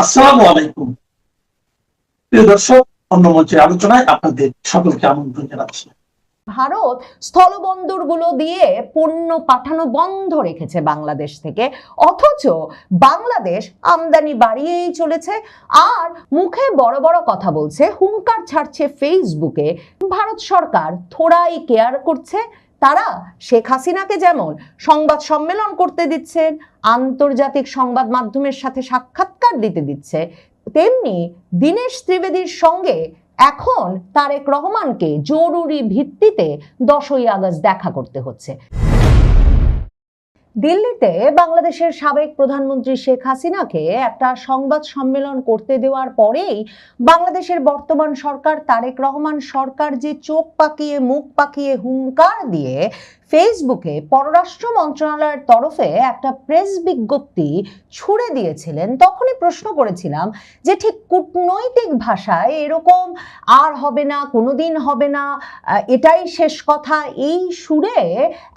আসসালামু আলাইকুম। প্রিয় দর্শক, অন্য মঞ্চের আলোচনায় আপনাদের সকলকে আমন্ত্রণ জানাচ্ছি। ভারত স্থলবন্দরগুলো দিয়ে পণ্য পাঠানো বন্ধ রেখেছে বাংলাদেশ থেকে, অথচ বাংলাদেশ আমদানি বাড়িয়েই চলেছে আর মুখে বড় বড় কথা বলছে, হুঙ্কার ছাড়ছে ফেসবুকে। ভারত সরকার থোড়াই কেয়ার করছে। তারা শেখ হাসিনাকে যেমন সংবাদ সম্মেলন করতে দিচ্ছেন, আন্তর্জাতিক সংবাদ মাধ্যমের সাথে সাক্ষাৎকার দিতে দিচ্ছে, তেমনি দীনেশ ত্রিবেদীর সঙ্গে এখন তারেক রহমানকে জরুরি ভিত্তিতে 10ই আগস্ট দেখা করতে হচ্ছে। দিল্লিতে বাংলাদেশের সাবেক প্রধানমন্ত্রী শেখ হাসিনাকে একটা সংবাদ সম্মেলন করতে দেওয়ার পরেই বাংলাদেশের বর্তমান সরকার তারেক রহমান সরকার যে চোখ পাকিয়ে মুখ পাকিয়ে হুঙ্কার দিয়ে ফেসবুকে পররাষ্ট্র মন্ত্রণালয়ের তরফে একটা প্রেস বিজ্ঞপ্তি ছুড়ে দিয়েছিলেন, তখনই প্রশ্ন করেছিলাম যে ঠিক কূটনৈতিক ভাষায় এরকম আর হবে না, কোনোদিন হবে না, এটাই শেষ কথা, এই সুরে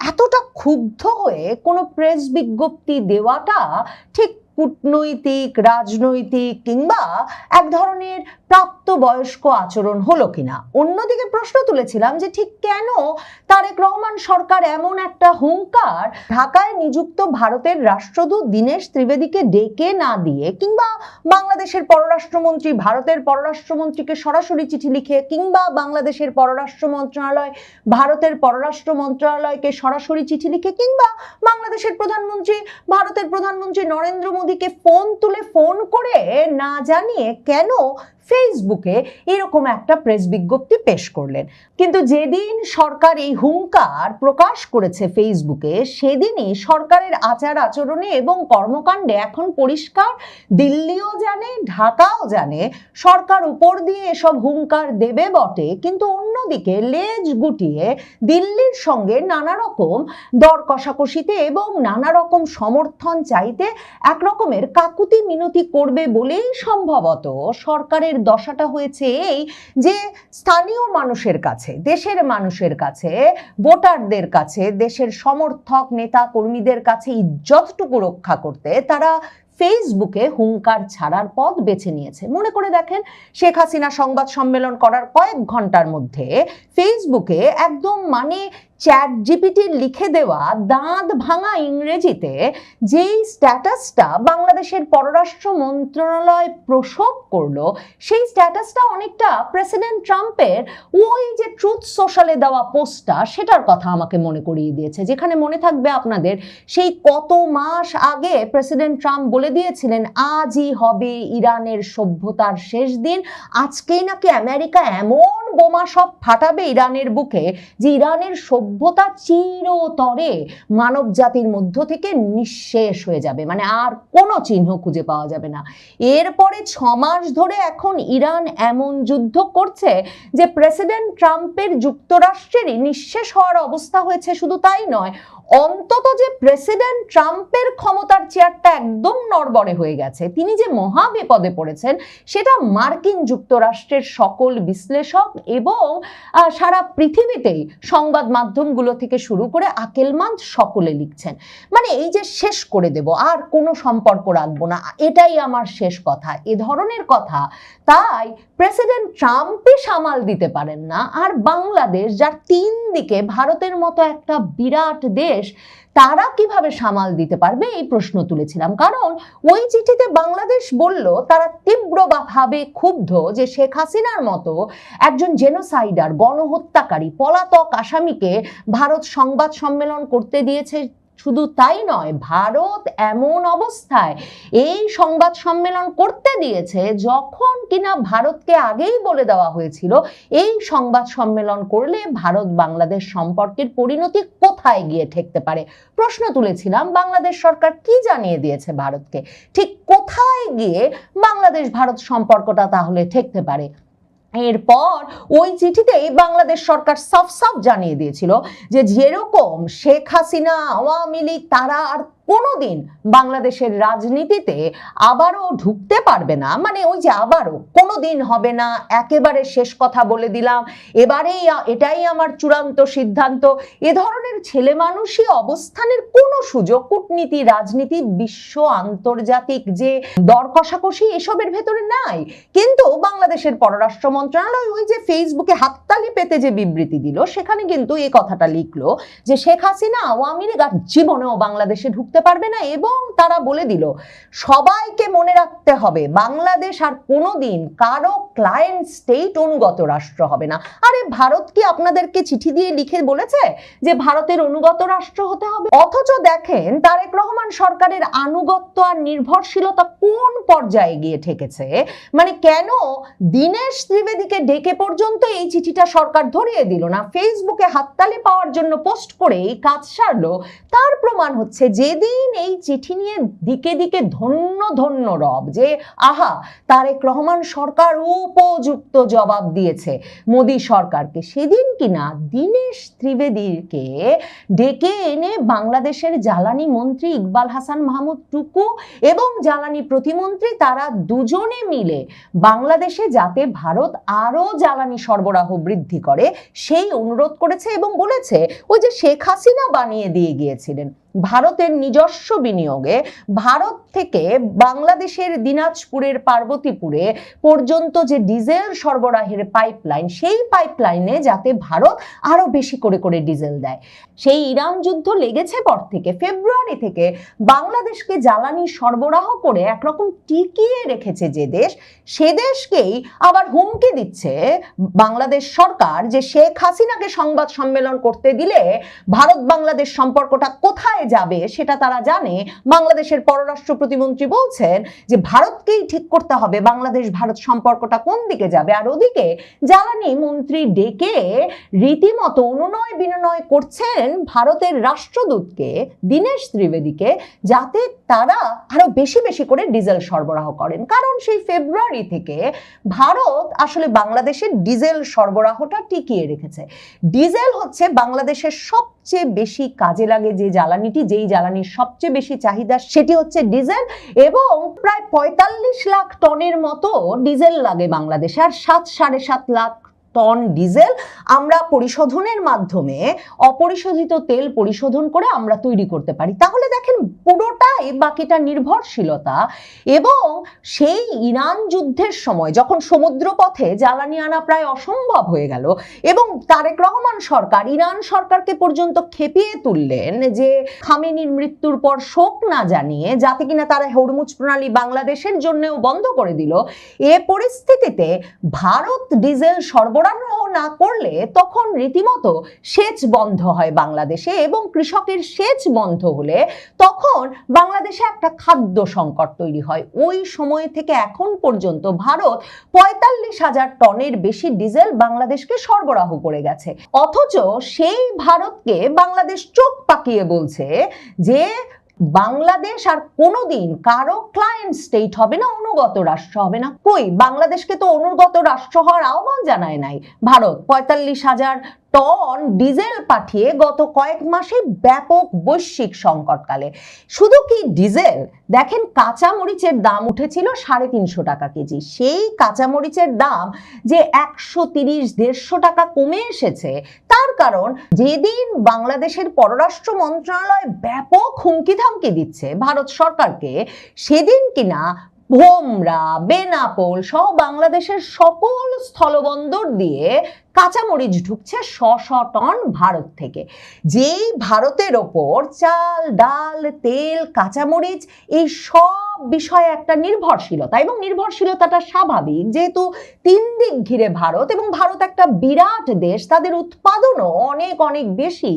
এতটা ক্ষুব্ধ হয়ে কোনো প্রেস বিজ্ঞপ্তি দেওয়াটা ঠিক কূটনৈতিক, রাজনৈতিক কিংবা এক ধরনের প্রাপ্তবয়স্ক আচরণ হলো কিনা। অন্যদিকে প্রশ্ন তুলেছিলাম যে ঠিক কেন তারেক রহমান সরকার এমন একটা হুঙ্কার ঢাকায় নিযুক্ত ভারতের রাষ্ট্রদূত দীনেশ ত্রিবেদীকে ডেকে না দিয়ে, কিংবা বাংলাদেশের পররাষ্ট্রমন্ত্রী ভারতের পররাষ্ট্রমন্ত্রীকে সরাসরি চিঠি লিখে, কিংবা বাংলাদেশের পররাষ্ট্র মন্ত্রণালয় ভারতের পররাষ্ট্র মন্ত্রণালয়কে সরাসরি চিঠি লিখে, কিংবা বাংলাদেশের প্রধানমন্ত্রী ভারতের প্রধানমন্ত্রী নরেন্দ্র মোদীকে ফোন তুলে ফোন করে না জানিয়ে কেন ফেসবুকে এরকম একটা প্রেস বিজ্ঞপ্তি পেশ করলেন। কিন্তু যেদিন সরকার এই হুঙ্কার প্রকাশ করেছে ফেসবুকে, সেদিনই সরকারের আচার আচরণে এবং কর্মকাণ্ডে এখন পরিষ্কার, দিল্লিও জানে, ঢাকাও জানে সরকার উপর দিয়ে এসব হুঙ্কার দেবে বটে, কিন্তু অন্যদিকে লেজ গুটিয়ে দিল্লির সঙ্গে নানা রকম দর কষাকষিতে এবং নানা রকম সমর্থন চাইতে এক রকমের কাকুতি মিনতি করবে বলেই সম্ভবত সরকারের দশাটা হয়েছে এই যে স্থানীয় মানুষের কাছে, দেশের মানুষের কাছে, ভোটারদের কাছে, দেশের সমর্থক নেতা কর্মীদের কাছে ইজ্জতটুকু রক্ষা করতে তারা ফেসবুকে হুঙ্কার ছাড়ার পথ বেছে নিয়েছে। মনে করে দেখেন, শেখ হাসিনা সংবাদ সম্মেলন করার কয়েক ঘন্টার মধ্যে ফেসবুকে একদম চ্যাট জিপিটি লিখে দেওয়া দাঁত ভাঙা ইংরেজিতে যেই স্ট্যাটাসটা বাংলাদেশের পররাষ্ট্র মন্ত্রণালয় প্রসব করলো, সেই স্ট্যাটাসটা অনেকটা প্রেসিডেন্ট ট্রাম্পের ওই যে ট্রুথ সোশ্যালে দেওয়া পোস্টটা, সেটার কথা আমাকে মনে করিয়ে দিয়েছে। যেখানে মনে থাকবে আপনাদের, সেই কত মাস আগে প্রেসিডেন্ট ট্রাম্প বলে দিয়েছিলেন আজই হবে ইরানের সভ্যতার শেষ দিন, আজকেই নাকি আমেরিকা এমন বোমা সব ফাটাবে ইরানের বুকে যে ইরানের সভ্যতা চিরতরে মানব জাতির মধ্য থেকে নিঃশেষ হয়ে যাবে, আর কোনো চিহ্ন খুঁজে পাওয়া যাবে না। এরপরে 6 মাস ধরে এখন ইরান এমন যুদ্ধ করছে যে প্রেসিডেন্ট ট্রাম্পের যুক্তরাষ্ট্রেরই নিঃশেষ হওয়ার অবস্থা হয়েছে। শুধু তাই নয়, অন্তত যে প্রেসিডেন্ট ট্রাম্পের ক্ষমতার চেয়ারটা একদম নড়বড়ে হয়ে গেছে, তিনি যে মহা বিপদে পড়েছেন, সেটা মার্কিন যুক্তরাষ্ট্রের সকল বিশ্লেষক এবং সারা পৃথিবীতেই সংবাদ মাধ্যমগুলো থেকে শুরু করে আকেলমান্দ সকলে লিখছেন। এই যে শেষ করে দেব, আর কোনো সম্পর্ক রাখবো না, এটাই আমার শেষ কথা, এ ধরনের কথা। তাই প্রেসিডেন্ট ট্রাম্পই সামাল দিতে পারেন না, আর বাংলাদেশ যার 3 দিকে ভারতের মতো একটা বিরাট দেশ, তারা কিভাবে সামাল দিতে পারবে, এই প্রশ্ন তুলেছিলাম। কারণ ওই চিঠিতে বাংলাদেশ বলল তারা তীব্রভাবে ক্ষুব্ধ যে শেখ হাসিনার মতো একজন জেনোসাইডার, গণহত্যাকারী, পলাতক আসামিকে ভারত সংবাদ সম্মেলন করতে দিয়েছে। শুধু তাই নয়, ভারত এমন অবস্থায় এই সংবাদ সম্মেলন করতে দিয়েছে যখন কিনা ভারতকে আগেই বলে দেওয়া হয়েছিল এই সংবাদ সম্মেলন করলে ভারত বাংলাদেশ সম্পর্কের পরিণতি কোথায় গিয়ে ঠেকতে পারে। প্রশ্ন তুলেছিলাম, বাংলাদেশ সরকার কি জানিয়ে দিয়েছে ভারতকে, ঠিক কোথায় গিয়ে বাংলাদেশ ভারত সম্পর্কটা তাহলে ঠেকতে পারে। এরপর ওই চিঠিতেই বাংলাদেশ সরকার সাফ জানিয়ে দিয়েছিল যে যেরকম শেখ হাসিনা, আওয়ামী লীগ, তারা আর কোনোদিন বাংলাদেশের রাজনীতিতে আবারও ঢুকতে পারবে না, মানে ওই যে আবারও কোনোদিন হবে না, একেবারে শেষ কথা বলে দিলাম, এবারেই এটাই আমার চূড়ান্ত সিদ্ধান্ত, এ ধরনের ছেলে মানুষই অবস্থানের কোনো সুযোগ কূটনীতি, রাজনীতি, বিশ্ব আন্তর্জাতিক যে দর কষাকষি এসবের ভেতরে নাই। কিন্তু বাংলাদেশের পররাষ্ট্র মন্ত্রণালয় ওই যে ফেসবুকে হাততালি পেতে যে বিবৃতি দিল, সেখানে কিন্তু এই কথাটা লিখলো যে শেখ হাসিনা আওয়ামী লীগ আর জীবনেও বাংলাদেশে ঢুকতে পারবে না, এবং তারা বলে দিল সবাইকে মনে রাখতে হবে বাংলাদেশ আর কোনোদিন কারো ক্লায়েন্ট স্টেট অনুগত রাষ্ট্র হবে না। আরে ভারত কি আপনাদেরকে চিঠি দিয়ে লিখে বলেছে যে ভারতের অনুগত রাষ্ট্র হতে হবে? অথচ দেখেন তারেক রহমান সরকারের আনুগত্য আর নির্ভরশীলতা কোন পর্যায়ে গিয়ে ঠেকেছে। মানে কেন দীনেশ ত্রিবেদীকে ডেকে পর্যন্ত এই চিঠিটা সরকার ধরিয়ে দিল না, ফেসবুকে হাততালি পাওয়ার জন্য পোস্ট করে এই কাজ সারলো? তার প্রমাণ হচ্ছে যেদিন এই চিঠি নিয়ে দিকে দিকে ধন্য ধন্য রব যে আহা তারেক রহমান সরকার উপযুক্ত জবাব দিয়েছে মোদী সরকারকে, সেদিন কিনা দীনেশ ত্রিবেদীকে ডেকে এনে বাংলাদেশের জ্বালানি মন্ত্রী ইকবাল হাসান মাহমুদ টুকু এবং জ্বালানি প্রতিমন্ত্রী তারা দুজনে মিলে বাংলাদেশে যাতে ভারত আরো জ্বালানি সরবরাহ বৃদ্ধি করে সেই অনুরোধ করেছে, এবং বলেছে ওই যে শেখ হাসিনা বানিয়ে দিয়ে গিয়েছিলেন ভারতের নিজস্ব বিনিয়োগে ভারত থেকে বাংলাদেশের দিনাজপুরের পার্বতীপুরে পর্যন্ত যে ডিজেল সরবরাহের পাইপলাইন, সেই পাইপলাইনে যাতে ভারত আরো বেশি করে করে ডিজেল দেয়। সেই ইরান যুদ্ধ লেগেছে পর থেকে ফেব্রুয়ারি থেকে বাংলাদেশকে জ্বালানি সরবরাহ করে একরকম টিকিয়ে রেখেছে যে দেশ, সে দেশকেই আবার হুমকি দিচ্ছে বাংলাদেশ সরকার যে শেখ হাসিনাকে সংবাদ সম্মেলন করতে দিলে ভারত বাংলাদেশ সম্পর্কটা কোথায় যাবে সেটা তারা জানে। বাংলাদেশের পররাষ্ট্র প্রতিমন্ত্রী বলছেন যে ভারতকেই ঠিক করতে হবে বাংলাদেশ ভারত সম্পর্কটা কোন দিকে যাবে, আর ওদিকে জ্বালানি মন্ত্রী ডেকে রীতিমতো অনুনয় বিনয় করছেন ভারতের রাষ্ট্রদূতকে দীনেশ ত্রিবেদীকে যাতে তারা আরো বেশি বেশি করে ডিজেল সরবরাহ করেন। কারণ সেই ফেব্রুয়ারি থেকে ভারত আসলে বাংলাদেশের ডিজেল সরবরাহটা টিকিয়ে রেখেছে। ডিজেল হচ্ছে বাংলাদেশের সবচেয়ে বেশি কাজে লাগে যে জ্বালানিটি, যেই জ্বালানির সবচেয়ে বেশি চাহিদা সেটি হচ্ছে ডিজেল, এবং প্রায় 45 লাখ টনের মতো ডিজেল লাগে বাংলাদেশে, আর 7-7.5 লাখ টন ডিজেল আমরা পরিশোধনের মাধ্যমে অপরিশোধিত তেল পরিশোধন করে আমরা তৈরি করতে পারি। তাহলে দেখেন পুরোটাই বাকিটা নির্ভরশীলতা। এবং সেই ইরান যুদ্ধের সময় যখন সমুদ্রপথে জ্বালানি আনা প্রায় অসম্ভব হয়ে গেল এবং তারেক রহমান সরকার ইরান সরকারকে পর্যন্ত খেপিয়ে তুললেন যে খামেনির মৃত্যুর পর শোক না জানিয়ে যাতে কিনা তারা হরমুজ প্রণালী বাংলাদেশের জন্যও বন্ধ করে দিল, এ পরিস্থিতিতে ভারত ডিজেল সরবরাহ না করলে তখন রীতিমতো সেচ বন্ধ হয় বাংলাদেশে, এবং কৃষকের সেচ বন্ধ হলে তখন বাংলাদেশে একটা খাদ্য সংকট তৈরি হয়। ওই সময় থেকে এখন পর্যন্ত ভারত 45,000 টনের বেশি ডিজেল বাংলাদেশকে সরবরাহ করে গেছে। অথচ সেই ভারতকে বাংলাদেশ চোখ পাকিয়ে বলছে যে বাংলাদেশ আর কোনোদিন কারো ক্লায়েন্ট স্টেট হবে না, অনুগত রাষ্ট্র হবে না। কই, বাংলাদেশকে তো অনুগত রাষ্ট্র হওয়ার আহ্বান জানায় নাই ভারত। 45,000 টন ডিজেল পাঠিয়ে গত কয়েক মাসে ব্যাপক বৈশ্বিক সংকটকালে শুধু কি ডিজেল, দেখেন কাঁচা মরিচের দাম উঠেছিল 350 টাকা কেজি, সেই কাঁচা মরিচের দাম যে 130-150 টাকা কমে এসেছে তার কারণ যেদিন বাংলাদেশের পররাষ্ট্র মন্ত্রণালয় ব্যাপক হুমকি ধামকি দিচ্ছে ভারত সরকারকে, সেদিন কিনা ভোমরা, বেনাপোল সহ বাংলাদেশের সকল স্থলবন্দর দিয়ে কাঁচামরিচ ঢুকছে 100 টন ভারত থেকে। যেই ভারতের ওপর চাল, ডাল, তেল, কাঁচামরিচ এই সব বিষয়ে একটা নির্ভরশীলতা, এবং নির্ভরশীলতাটা স্বাভাবিক যেহেতু 3 দিক ঘিরে ভারত, এবং ভারত একটা বিরাট দেশ, তাদের উৎপাদনও অনেক অনেক বেশি,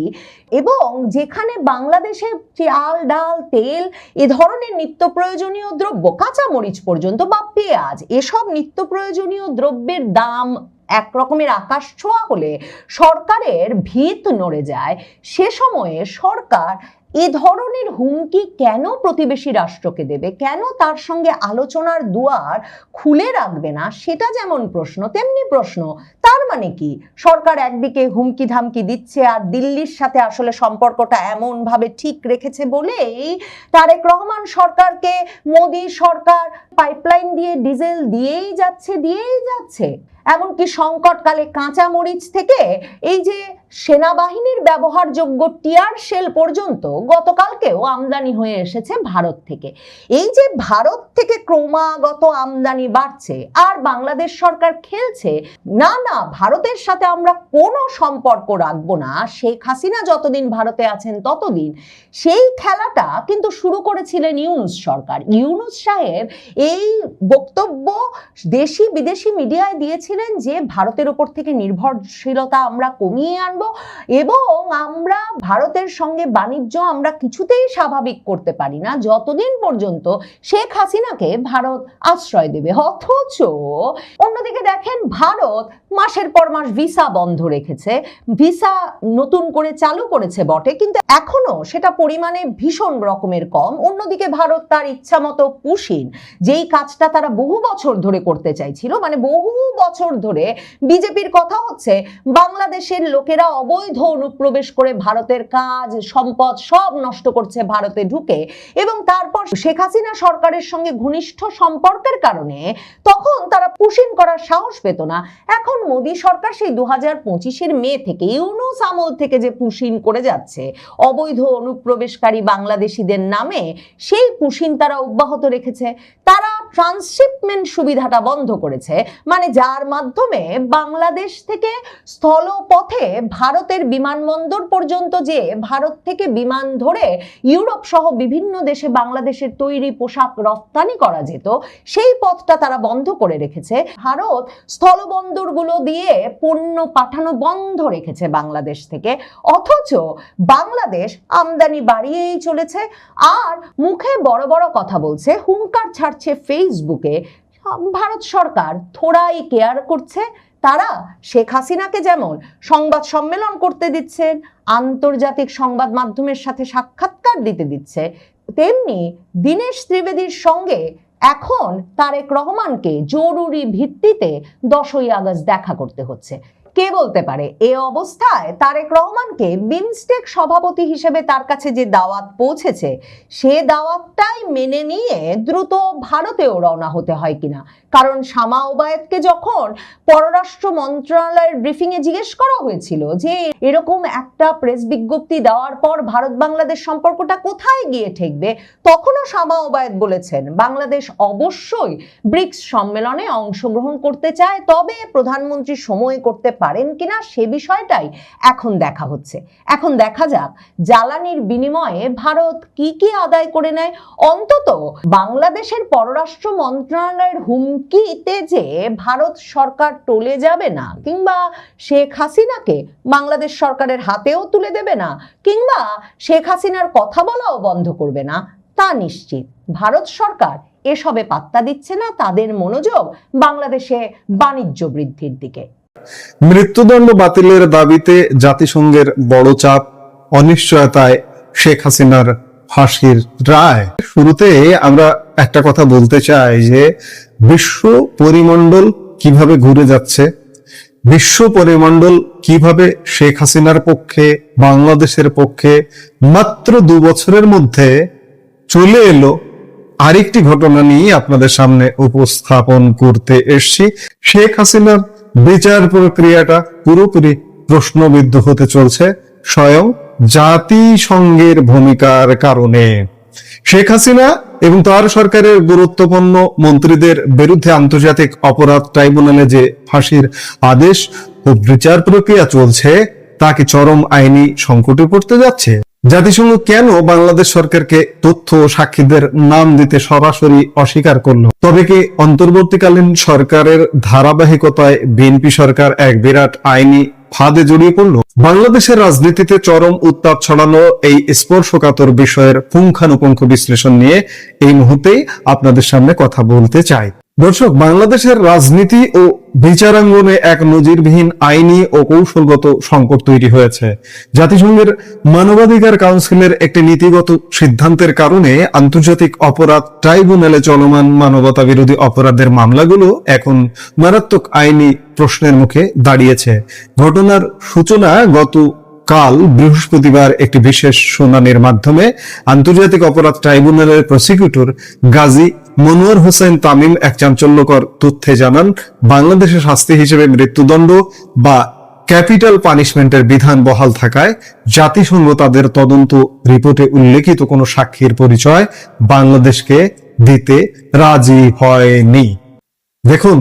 এবং যেখানে বাংলাদেশে চাল, ডাল, তেল এ ধরনের নিত্য প্রয়োজনীয় দ্রব্য, কাঁচামরিচ পর্যন্ত বা পেঁয়াজ, এসব নিত্য প্রয়োজনীয় দ্রব্যের দাম এক রকমের আকাশ ছোঁয়া হলে সরকারের ভিত নড়ে যায়। সে সময়ে সরকার এ ধরনের হুমকি কেন প্রতিবেশী রাষ্ট্রকে দেবে, কেন তার সঙ্গে আলোচনার দুয়ার খুলে রাখবে না, সেটা যেমন প্রশ্ন তেমনি প্রশ্ন তার মানে কি সরকার একদিকে হুমকি ধামকি দিচ্ছে আর দিল্লির সাথে আসলে সম্পর্কটা এমন ভাবে ঠিক রেখেছে বলেই তারেক রহমান সরকারকে মোদী সরকার পাইপলাইন দিয়ে ডিজেল দিয়েই যাচ্ছে এমনকি সংকটকালে কাঁচা মরিচ থেকে এই যে সেনাবাহিনীর ব্যবহারযোগ্য টিয়ার শেল পর্যন্ত গতকালকেও আমদানি হয়ে এসেছে ভারত থেকে। এই যে ভারত থেকে ক্রমাগত আমদানি বাড়ছে আর বাংলাদেশ সরকার খেলছে না না ভারতের সাথে আমরা কোনো সম্পর্ক রাখবো না, শেখ হাসিনা যতদিন ভারতে আছেন ততদিন, সেই খেলাটা কিন্তু শুরু করেছিলেন ইউনূস সরকার। ইউনূস সাহেব এই বক্তব্য দেশি বিদেশি মিডিয়ায় দিয়েছিলেন যে ভারতের উপর থেকে নির্ভরশীলতা আমরা কমিয়ে আনবো এবং আমরা ভারতের সঙ্গে বাণিজ্য আমরা কিছুতেই স্বাভাবিক করতে পারি না যতদিন পর্যন্ত শেখ হাসিনাকে ভারত আশ্রয় দেবে। অথচ অন্যদিকে দেখেন ভারত মাসের পর মাস ভিসা বন্ধ রেখেছে, ভিসা নতুন করে চালু করেছে বটে কিন্তু এখনো সেটা পরিমাণে ভীষণ রকমের কম। অন্যদিকে ভারত তার ইচ্ছা মতো পুশিন, যেই কাজটা তারা বহু বছর ধরে করতে চাইছিল, মানে বহু বছর ধরে বিজেপির কথা হচ্ছে বাংলাদেশের লোকেরা অবৈধ অনুপ্রবেশ করে ভারতের কাজ সম্পদ সব নষ্ট করছে ভারতে ঢুকে, এবং তারপর শেখ হাসিনা সরকারের সঙ্গে ঘনিষ্ঠ সম্পর্কের কারণে তখন তারা পুশিন করার সাহস পেত না। এখন মোদী সরকার সেই 2025-এর মে থেকে ইউনূস আমল থেকে যে পুশিন করে যাচ্ছে অবৈধ অনুপ্রবেশকারী বাংলাদেশিদের নামে, সেই পুশিন তারা অব্যাহত রেখেছে। তারা ট্রান্সশিপমেন্ট সুবিধাটা বন্ধ করেছে, মানে যার মাধ্যমে বাংলাদেশ থেকে স্থলপথে ভারতের বিমানবন্দর পর্যন্ত যে ভারত থেকে বিমান ধরে ইউরোপ সহ বিভিন্ন দেশে বাংলাদেশের তৈরি পোশাক রপ্তানি করা যেত, সেই পথটা তারা বন্ধ করে রেখেছে। ভারত স্থলবন্দরগুলো দিয়ে পণ্য পাঠানো বন্ধ রেখেছে বাংলাদেশ থেকে, অথচ বাংলাদেশ আমদানি বাড়িয়েই চলেছে আর মুখে বড় বড় কথা বলছে, হুঙ্কার ছাড়ছে ফেসবুকে। ভারত সরকার থোড়াই কেয়ার করছে। তারা শেখ হাসিনাকে যেমন সংবাদ সম্মেলন করতে দিচ্ছেন, আন্তর্জাতিক সংবাদ মাধ্যমের সাথে সাক্ষাৎকার দিতে দিচ্ছে, তেমনি দীনেশ ত্রিবেদীর সঙ্গে এখন তারেক রহমানকে জরুরি ভিত্তিতে 10ই আগস্ট দেখা করতে হচ্ছে। কে বলতে পারে এ অবস্থায় তারেক রহমানকে বিমস্টেক সভাপতি হিসেবে তার কাছে যে দাওয়াত পৌঁছেছে সে দাওয়াতটাই মেনে নিয়ে দ্রুত ভারতেও রওনা হতে হয় কিনা। কারণ শামা ওবায়েদকে যখন পররাষ্ট্র মন্ত্রণালয়ের ব্রিফিং এ জিজ্ঞেস করা হয়েছিল যে এরকম একটা প্রেস বিজ্ঞপ্তি দেওয়ার পর ভারত বাংলাদেশ সম্পর্কটা কোথায় গিয়ে ঠেকবে, তখনও শামা ওবায়েদ বলেছেন বাংলাদেশ অবশ্যই ব্রিক্স সম্মেলনে অংশগ্রহণ করতে চায়, তবে প্রধানমন্ত্রী সময় করতে পারেন কিনা সে বিষয়টাই এখন দেখা হচ্ছে। এখন দেখা যাক জ্বালানির বিনিময়ে ভারত কি কি আদায় করে নেয়। অন্তত বাংলাদেশের পররাষ্ট্র মন্ত্রণালয়ের হুমকিতে যে ভারত সরকার টলে যাবে না, কিংবা শেখ হাসিনাকে বাংলাদেশ সরকারের হাতেও তুলে দেবে না, কিংবা শেখ হাসিনার কথা বলাও বন্ধ করবে না, তা নিশ্চিত। ভারত সরকার এসবে পাত্তা দিচ্ছে না, তাদের মনোযোগ বাংলাদেশে বাণিজ্য বৃদ্ধির দিকে। মৃত্যুদণ্ড বাতিলের দাবিতে জাতিসংঘের বড় চাপ, অনিশ্চয়তায় শেখ হাসিনার ফাঁসির রায়। শুরুতে আমরা একটা কথা বলতে চাই যে বিশ্ব পরিমণ্ডল কিভাবে ঘুরে যাচ্ছে, বিশ্ব পরিমণ্ডল কিভাবে শেখ হাসিনার পক্ষে, বাংলাদেশের পক্ষে মাত্র 2 বছরের মধ্যে চলে এলো। আরেকটি ঘটনা নিয়ে আপনাদের সামনে উপস্থাপন করতে এসেছি। শেখ হাসিনার বিচার প্রক্রিয়াটা পুরোপুরি প্রশ্নবিদ্ধ হতে চলছে স্বয়ং জাতিসংঘের ভূমিকার কারণে। শেখ হাসিনা এবং তার সরকারের গুরুত্বপূর্ণ মন্ত্রীদের বিরুদ্ধে আন্তর্জাতিক অপরাধ ট্রাইব্যুনালে যে ফাঁসির আদেশ ও বিচার প্রক্রিয়া চলছে তাকে চরম আইনি সংকটে পড়তে যাচ্ছে। জাতিসংঘ কেন বাংলাদেশ সরকারকে তথ্য ও সাক্ষীদের নাম দিতে সরাসরি অস্বীকার করলো? তবে কি অন্তর্বর্তীকালীন সরকারের ধারাবাহিকতায় বিএনপি সরকার এক বিরাট আইনি ফাঁদে জড়িয়ে পড়লো? বাংলাদেশের রাজনীতিতে চরম উত্তাপ ছড়ানো এই স্পর্শকাতর বিষয়ের পুঙ্খানুপুঙ্খ বিশ্লেষণ নিয়ে এই মুহূর্তেই আপনাদের সামনে কথা বলতে চাই। দর্শক, বাংলাদেশের রাজনীতি ও বিচারাঙ্গনে এক নজিরবিহীন আইনি ও কৌশলগত সংকট তৈরি হয়েছে। জাতিসংঘের মানবাধিকার কাউন্সিলের একটি নীতিগত সিদ্ধান্তের কারণে আন্তর্জাতিক অপরাধ ট্রাইব্যুনালে চলমান মানবতা বিরোধী অপরাধের মামলাগুলো এখন মারাত্মক আইনি প্রশ্নের মুখে দাঁড়িয়েছে। ঘটনার সূচনা কাল বৃহস্পতিবার একটি বিশেষ শুনানির মাধ্যমে আন্তর্জাতিক অপরাধ ট্রাইব্যুনালের প্রসিকিউটর গাজী মনোয়ার হোসেন তামিম এক চাঞ্চল্যকর তথ্যে জানান, বাংলাদেশের শাস্তি হিসেবে মৃত্যুদণ্ড বা ক্যাপিটাল পানিশমেন্টের বিধান বহাল থাকায় জাতিসংঘ তাদের তদন্ত রিপোর্টে উল্লেখিত কোনো সাক্ষীর পরিচয় বাংলাদেশকে দিতে রাজি হয়নি। দেখুন,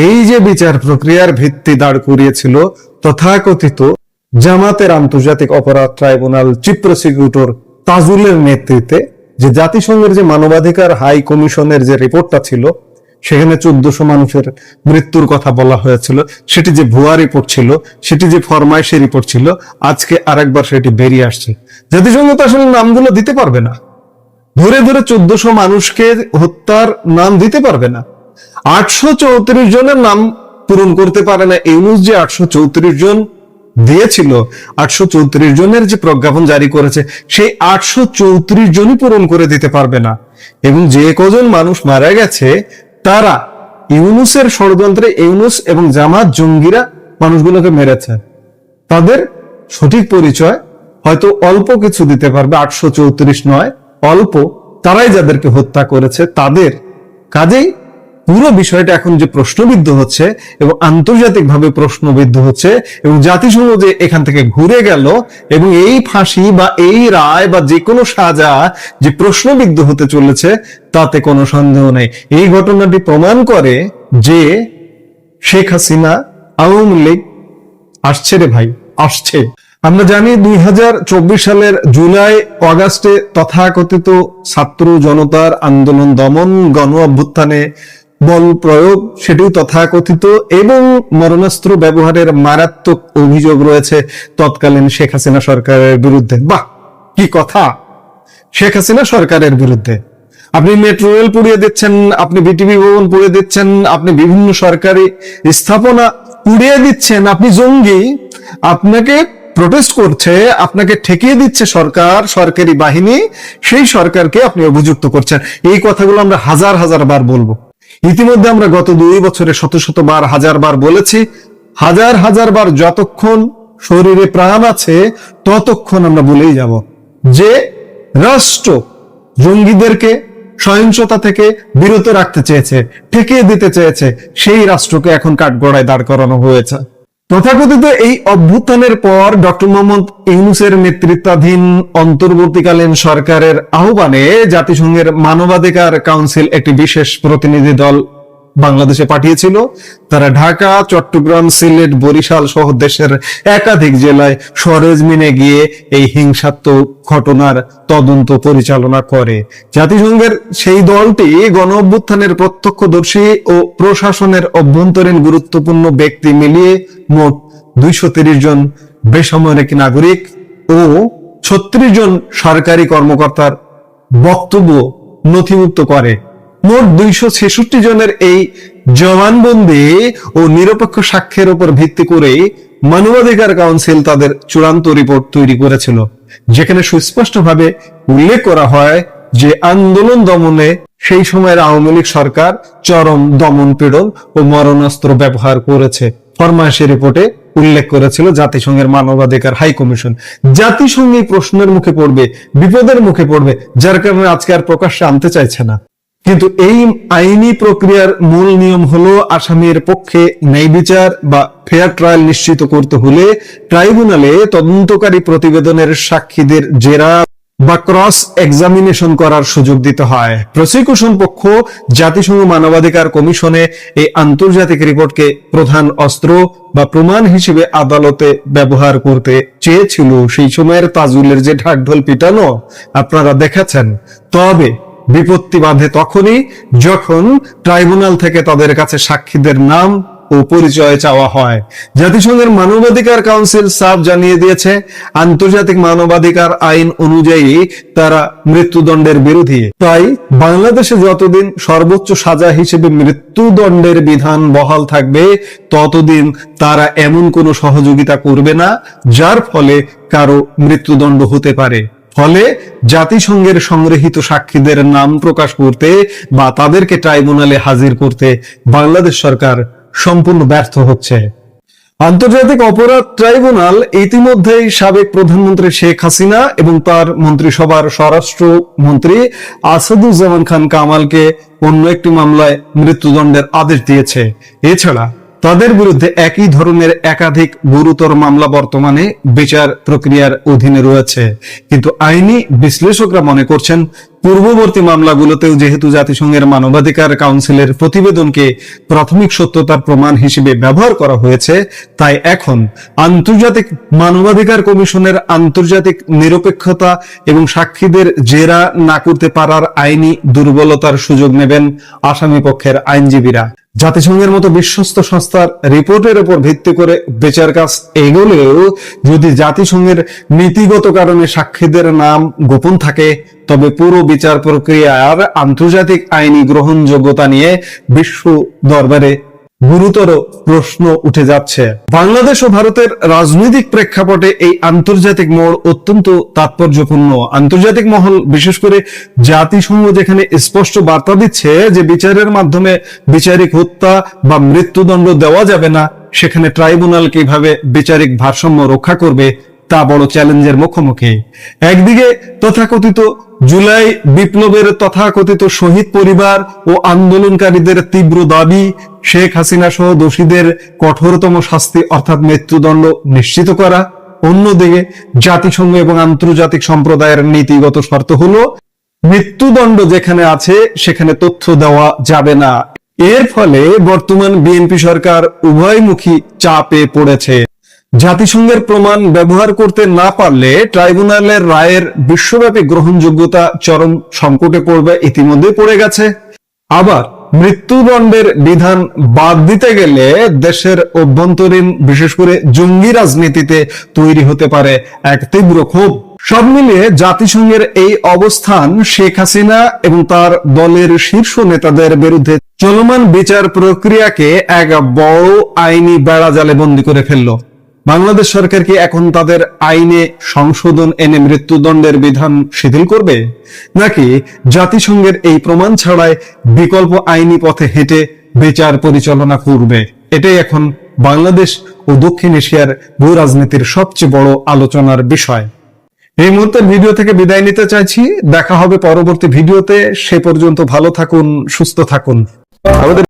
এই যে বিচার প্রক্রিয়ার ভিত্তি দাঁড় করিয়েছিল তথাকথিত জামাতের আন্তর্জাতিক অপরাধ ট্রাইব্যুনাল চিফ প্রসিকিউটর তাজুলের নেতৃত্বে, যে জাতিসংঘের যে মানবাধিকার হাই কমিশনের যে রিপোর্টটা ছিল, সেখানে 1400 মানুষের মৃত্যুর কথা বলা হয়েছিল, সেটি যে ভুয়া রিপোর্ট ছিল, সেটি যে ফরমাইশি রিপোর্ট ছিল, আজকে আরেকবার সেটি বেরিয়ে আসছে। জাতিসংঘ তো আসলে নামগুলো দিতে পারবে না, ধরে ধরে 1400 মানুষকে হত্যার নাম দিতে পারবে না। 834 জনের নাম পূরণ করতে পারে না। ইউনূস যে 834 জন দিয়েছিল, 834 জনের যে প্রজ্ঞাপন জারি করেছে, সেই 834 জনই পূরণ করে দিতে পারবে না। এবং যে কজন মানুষ মারা গেছে তারা ইউনূসের ষড়যন্ত্রে, ইউনূস এবং জামাত জঙ্গিরা মানুষগুলোকে মেরেছে। তাদের সঠিক পরিচয় হয়তো অল্প কিছু দিতে পারবে, 834 নয়, অল্প, তারাই যাদেরকে হত্যা করেছে তাদের। কাজেই পুরো বিষয়টা এখন যে প্রশ্নবিদ্ধ হচ্ছে এবং আন্তর্জাতিকভাবে প্রশ্নবিদ্ধ হচ্ছে, এবং জাতিসংঘ যে এখান থেকে ঘুরে গেল এবং এই ফাঁসি বা এই রায় বা যে কোনো সাজা যে প্রশ্নবিদ্ধ হতে চলেছে, তাতে কোনো সন্দেহ নেই। এই ঘটনাটি প্রমাণ করে যে শেখ হাসিনা, আওয়ামী লীগ আসছে রে ভাই, আসছে। আমরা জানি 2024 সালের জুলাই অগাস্টে তথাকথিত ছাত্র জনতার আন্দোলন দমন, গণ অভ্যুত্থানে বল প্রয়োগ, সেটিও তথাকথিত, এবং মরণাস্ত্র ব্যবহারের মারাত্মক অভিযোগ রয়েছে তৎকালীন শেখ হাসিনা সরকারের বিরুদ্ধে। বাহ, কি কথা! শেখ হাসিনা সরকারের বিরুদ্ধে আপনি মেট্রো রেল পুড়িয়ে দিচ্ছেন, আপনি বিটিভি ভবন পুড়িয়ে দিচ্ছেন, আপনি বিভিন্ন সরকারি স্থাপনা পুড়িয়ে দিচ্ছেন, আপনি জঙ্গি, আপনাকে প্রোটেস্ট করছে, আপনাকে ঠেকিয়ে দিচ্ছে সরকার, সরকারি বাহিনী, সেই সরকারকে আপনি অভিযুক্ত করছেন। এই কথাগুলো আমরা হাজার হাজার বার বলবো। ইতিমধ্যে আমরা গত 2 বছরে শত শত বার, হাজার বার বলেছি, হাজার হাজার বার, যতক্ষণ শরীরে প্রাণ আছে ততক্ষণ আমরা বলেই যাব যে রাষ্ট্র জঙ্গিদেরকে সহিংসতা থেকে বিরত রাখতে চেয়েছে, ঠেকিয়ে দিতে চেয়েছে, সেই রাষ্ট্রকে এখন কাঠগড়ায় দাঁড় করানো হয়েছে। তথাকথিত এই অভ্যুত্থানের পর ডক্টর মোহাম্মদ ইউনূসের নেতৃত্বাধীন অন্তর্বর্তীকালীন সরকারের আহ্বানে জাতিসংঘের মানবাধিকার কাউন্সিল একটি বিশেষ প্রতিনিধি দল বাংলাদেশে পাঠিয়েছিল। তারা ঢাকা, চট্টগ্রাম, সিলেট, বরিশাল সহ দেশের একাধিক জেলায় সরেজমিনে গিয়ে এই হিংসাত্মক ঘটনার তদন্ত পরিচালনা করে। জাতিসংঘের সেই দলটি গণ অভ্যুত্থানের প্রত্যক্ষদর্শী ও প্রশাসনের অভ্যন্তরীণ গুরুত্বপূর্ণ ব্যক্তি মিলিয়ে মোট 230 জন বেসামরিক নাগরিক ও 36 জন সরকারি কর্মকর্তার বক্তব্য নথিভুক্ত করে। মোট 266 জনের এই জবানবন্দি ও নিরপেক্ষ সাক্ষ্যের উপর ভিত্তি করে মানবাধিকার কাউন্সিল তাদের চূড়ান্ত রিপোর্ট তৈরি করেছিল, যেখানে সুস্পষ্টভাবে উল্লেখ করা হয় যে আন্দোলন দমনে সেই সময়ের আওয়ামী লীগ সরকার চরম দমন পীড়ন ও মরণাস্ত্র ব্যবহার করেছে। ফরমায়েশি রিপোর্টে উল্লেখ করেছিল জাতিসংঘের মানবাধিকার হাই কমিশন। জাতিসংঘ এই প্রশ্নের মুখে পড়বে, বিপদের মুখে পড়বে, যার কারণে আজকে আর প্রকাশ্যে আনতে চাইছে না। কিন্তু এই আইনি প্রক্রিয়ার মূল নিয়ম হলো, আসামির পক্ষে ন্যায় বিচার বা ফেয়ার ট্রায়াল নিশ্চিত করতে হলে ট্রাইব্যুনালে তদন্তকারী প্রতিবেদনের সাক্ষীদের জেরা বা ক্রস এক্সামিনেশন করার সুযোগ দিতে হয়। প্রসিকিউশন পক্ষ জাতিসংঘ মানবাধিকার কমিশনে এই আন্তর্জাতিক রিপোর্টকে প্রধান অস্ত্র বা প্রমাণ হিসেবে আদালতে ব্যবহার করতে চেয়েছিল। সেই সময়ের তাজুলের যে ঢাকঢোল পিটানো আপনারা দেখেছেন। তবে বিপত্তি বাঁধে তখনই যখন ট্রাইব্যুনাল থেকে তাদের কাছে সাক্ষীদের নাম ও পরিচয় চাওয়া হয়। জাতিসংঘের মানবাধিকার কাউন্সিল সাফ জানিয়ে দিয়েছে, আন্তর্জাতিক মানবাধিকার আইন অনুযায়ী তারা মৃত্যুদণ্ডের বিরোধী। তাই বাংলাদেশে যতদিন সর্বোচ্চ সাজা হিসেবে মৃত্যুদণ্ডের বিধান বহাল থাকবে, ততদিন তারা এমন কোনো সহযোগিতা করবে না যার ফলে কারো মৃত্যুদণ্ড হতে পারে। ফলে জাতিসংঘের সংগৃহীত সাক্ষীদের নাম প্রকাশ করতে বা তাদেরকে ট্রাইব্যুনালে হাজির করতে বাংলাদেশ সরকার সম্পূর্ণ ব্যর্থ হচ্ছে। আন্তর্জাতিক অপরাধ ট্রাইব্যুনাল ইতিমধ্যেই সাবেক প্রধানমন্ত্রী শেখ হাসিনা এবং তার মন্ত্রিসভার স্বরাষ্ট্র মন্ত্রী আসাদুজ্জামান খান কামালকে অন্য একটি মামলায় মৃত্যুদণ্ডের আদেশ দিয়েছে। এছাড়া তাদের বিরুদ্ধে একই ধরনের একাধিক গুরুতর মামলা বর্তমানে বিচার প্রক্রিয়ার অধীনে রয়েছে। কিন্তু আইনি বিশ্লেষকরা মনে করছেন, পূর্ববর্তী মামলাগুলোতেও যেহেতু জাতিসংঘের মানবাধিকার কাউন্সিলের প্রতিবেদনকে প্রাথমিক সত্যতার প্রমাণ হিসেবে ব্যবহার করা হয়েছে, তাই এখন আন্তর্জাতিক মানবাধিকার কমিশনের আন্তর্জাতিক নিরপেক্ষতা এবং সাক্ষীদের জেরা না করতে পারার আইনি দুর্বলতার সুযোগ নেবেন আসামি পক্ষের আইনজীবীরা। জাতিসংঘের মতো বিশ্বস্ত সংস্থার রিপোর্টের উপর ভিত্তি করে বিচার কাজ এগোলেও যদি জাতিসংঘের নীতিগত কারণে সাক্ষীদের নাম গোপন থাকে, তবে পুরো বিচার প্রক্রিয়ার আন্তর্জাতিক আইনি গ্রহণযোগ্যতা নিয়ে বিশ্ব দরবারে গুরুতর প্রশ্ন উঠে যাচ্ছে। বাংলাদেশ ও ভারতের রাজনৈতিক প্রেক্ষাপটে এই আন্তর্জাতিক মোড় অত্যন্ত তাৎপর্যপূর্ণ। আন্তর্জাতিক মহল, বিশেষ করে জাতিসংঘ যেখানে স্পষ্ট বার্তা দিচ্ছে যে বিচারের মাধ্যমে বিচারিক হত্যা বা মৃত্যুদণ্ড দেওয়া যাবে না, সেখানে ট্রাইব্যুনাল কিভাবে বিচারিক ভারসাম্য রক্ষা করবে তা বড় চ্যালেঞ্জের মুখোমুখি। একদিকে তথাকথিত জুলাই বিপ্লবের তথাকথিত শহীদ পরিবার ও আন্দোলনকারীদের তীব্র দাবি শেখ হাসিনা সহ দোষীদের কঠোরতম শাস্তি অর্থাৎ মৃত্যুদণ্ড নিশ্চিত করা। অন্যদিকে জাতিসংঘ এবং আন্তর্জাতিক সম্প্রদায়ের নীতিগত শর্ত হলো মৃত্যুদণ্ড যেখানে আছে সেখানে তথ্য দেওয়া যাবে না। এর ফলে বর্তমান বিএনপি সরকার উভয়মুখী চাপে পড়েছে। জাতিসংঘের প্রমাণ ব্যবহার করতে না পারলে ট্রাইব্যুনালের রায়ের বিশ্বব্যাপী গ্রহণযোগ্যতা চরম সংকটে পড়বে, ইতিমধ্যে পড়ে গেছে। আবার মৃত্যুদণ্ডের বিধান বাদ দিতে গেলে দেশের অভ্যন্তরীণ, বিশেষ করে জঙ্গি রাজনীতিতে তৈরি হতে পারে এক তীব্র ক্ষোভ। সব মিলিয়ে জাতিসংঘের এই অবস্থান শেখ হাসিনা এবং তার দলের শীর্ষ নেতাদের বিরুদ্ধে চলমান বিচার প্রক্রিয়াকে এক বড় আইনি বেড়াজালে বন্দী করে ফেলল। বাংলাদেশ সরকার কি এখন তাদের আইনে সংশোধন এনে মৃত্যুদণ্ডের বিধান শিথিল করবে, নাকি জাতিসংঘের এই প্রমাণ ছাড়াই বিকল্প আইনি পথে হেঁটে বিচার পরিচালনা করবে? এটাই এখন বাংলাদেশ ও দক্ষিণ এশিয়ার ভূ রাজনীতির সবচেয়ে বড় আলোচনার বিষয়। এই মুহূর্তের ভিডিও থেকে বিদায় নিতে চাইছি। দেখা হবে পরবর্তী ভিডিওতে। সে পর্যন্ত ভালো থাকুন, সুস্থ থাকুন। আমাদের